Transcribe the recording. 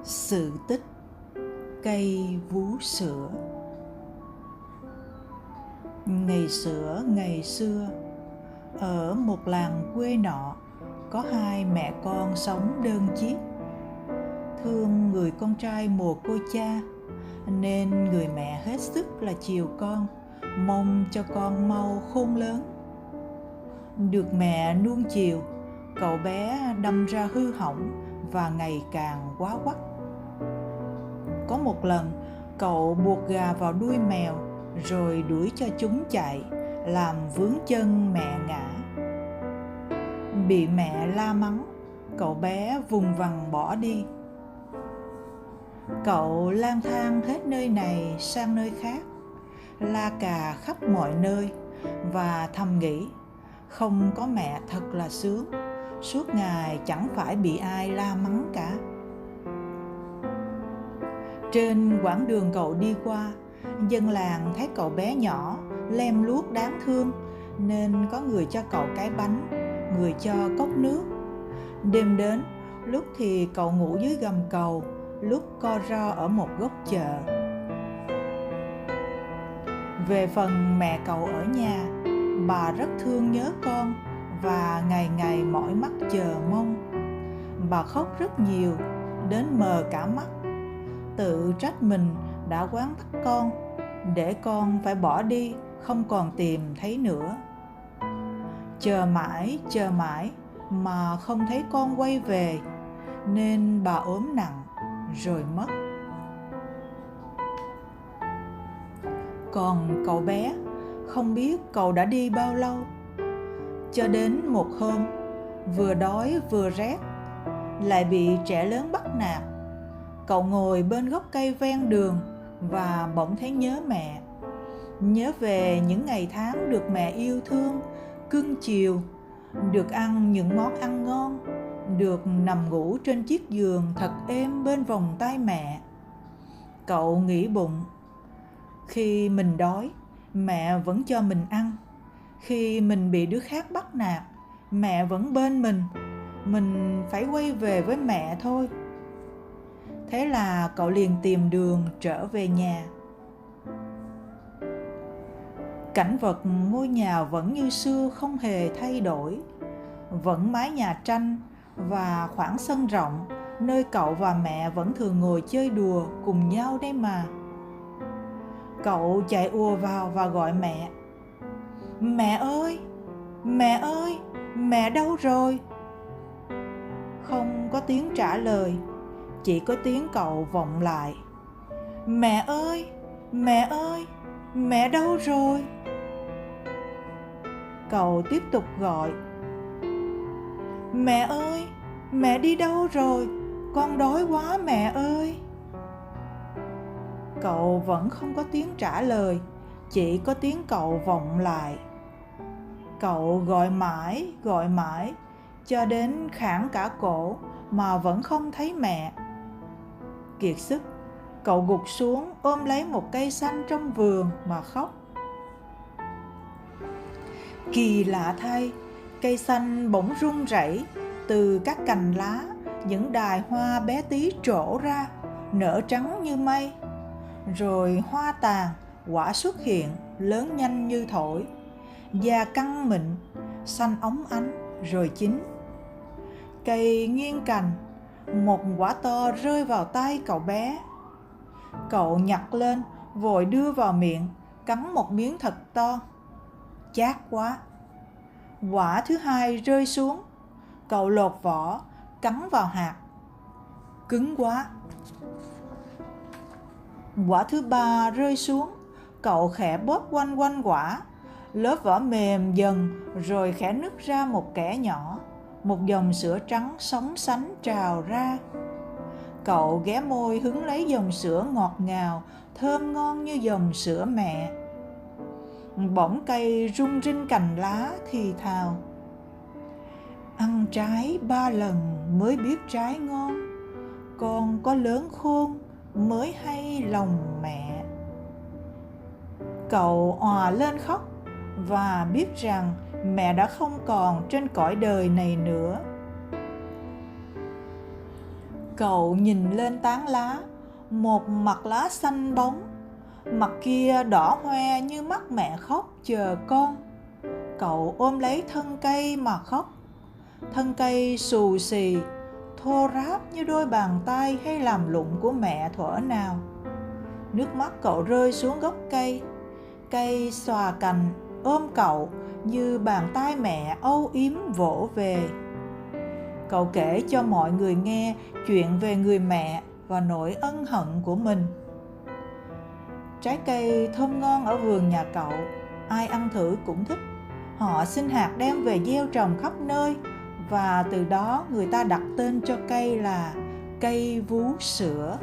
Sự tích cây vú sữa. Ngày xưa, ở một làng quê nọ, có hai mẹ con sống đơn chiếc. Thương người con trai mồ côi cha, nên người mẹ hết sức là chiều con, mong cho con mau khôn lớn. Được mẹ nuông chiều, cậu bé đâm ra hư hỏng và ngày càng quá quắt. Có một lần, cậu buộc gà vào đuôi mèo rồi đuổi cho chúng chạy, làm vướng chân mẹ ngã. Bị mẹ la mắng, cậu bé vùng vằng bỏ đi. Cậu lang thang hết nơi này sang nơi khác, la cà khắp mọi nơi và thầm nghĩ không có mẹ thật là sướng, suốt ngày chẳng phải bị ai la mắng cả. Trên quãng đường cậu đi qua, dân làng thấy cậu bé nhỏ, lem luốc đáng thương, nên có người cho cậu cái bánh, người cho cốc nước. Đêm đến, lúc thì cậu ngủ dưới gầm cầu, lúc co ro ở một góc chợ. Về phần mẹ cậu ở nhà, bà rất thương nhớ con và ngày ngày mỏi mắt chờ mong. Bà khóc rất nhiều, đến mờ cả mắt, tự trách mình đã quán thắt con, để con phải bỏ đi, không còn tìm thấy nữa. Chờ mãi mà không thấy con quay về, nên bà ốm nặng rồi mất. Còn cậu bé, không biết cậu đã đi bao lâu. Cho đến một hôm, vừa đói vừa rét, lại bị trẻ lớn bắt nạt. Cậu ngồi bên gốc cây ven đường và bỗng thấy nhớ mẹ. Nhớ về những ngày tháng được mẹ yêu thương, cưng chiều, được ăn những món ăn ngon, được nằm ngủ trên chiếc giường thật êm bên vòng tay mẹ. Cậu nghĩ bụng, khi mình đói, mẹ vẫn cho mình ăn. Khi mình bị đứa khác bắt nạt, mẹ vẫn bên mình phải quay về với mẹ thôi. Thế là cậu liền tìm đường trở về nhà. Cảnh vật ngôi nhà vẫn như xưa, không hề thay đổi. Vẫn mái nhà tranh và khoảng sân rộng, nơi cậu và mẹ vẫn thường ngồi chơi đùa cùng nhau đấy mà. Cậu chạy ùa vào và gọi mẹ. Mẹ ơi, mẹ ơi, mẹ đâu rồi? Không có tiếng trả lời, chỉ có tiếng cậu vọng lại. Mẹ ơi, mẹ ơi, mẹ đâu rồi? Cậu tiếp tục gọi. Mẹ ơi, mẹ đi đâu rồi? Con đói quá mẹ ơi. Cậu vẫn không có tiếng trả lời, chỉ có tiếng cậu vọng lại. Cậu gọi mãi, cho đến khản cả cổ mà vẫn không thấy mẹ. Kiệt sức, cậu gục xuống ôm lấy một cây xanh trong vườn mà khóc. Kỳ lạ thay, cây xanh bỗng rung rẩy, từ các cành lá, những đài hoa bé tí trổ ra, nở trắng như mây. Rồi hoa tàn, quả xuất hiện, lớn nhanh như thổi, da căng mịn, xanh óng ánh, rồi chín. Cây nghiêng cành, một quả to rơi vào tay cậu bé. Cậu nhặt lên, vội đưa vào miệng, cắn một miếng thật to. Chát quá. Quả thứ hai rơi xuống, cậu lột vỏ, cắn vào hạt. Cứng quá. Quả thứ ba rơi xuống, cậu khẽ bóp quanh quanh quả, lớp vỏ mềm dần rồi khẽ nứt ra một kẽ nhỏ, một dòng sữa trắng sóng sánh trào ra. Cậu ghé môi hứng lấy dòng sữa ngọt ngào, thơm ngon như dòng sữa mẹ. Bỗng cây rung rinh cành lá thì thào. Ăn trái 3 lần mới biết trái ngon, con có lớn khôn mới hay lòng mẹ. Cậu òa lên khóc và biết rằng mẹ đã không còn trên cõi đời này nữa. Cậu nhìn lên tán lá, một mặt lá xanh bóng, mặt kia đỏ hoe như mắt mẹ khóc chờ con. Cậu ôm lấy thân cây mà khóc. Thân cây xù xì, thô ráp như đôi bàn tay hay làm lụng của mẹ thuở nào. Nước mắt cậu rơi xuống gốc cây. Cây xòa cành ôm cậu như bàn tay mẹ âu yếm vỗ về. Cậu kể cho mọi người nghe chuyện về người mẹ và nỗi ân hận của mình. Trái cây thơm ngon ở vườn nhà cậu, ai ăn thử cũng thích. Họ xin hạt đem về gieo trồng khắp nơi, và từ đó người ta đặt tên cho cây là cây vú sữa.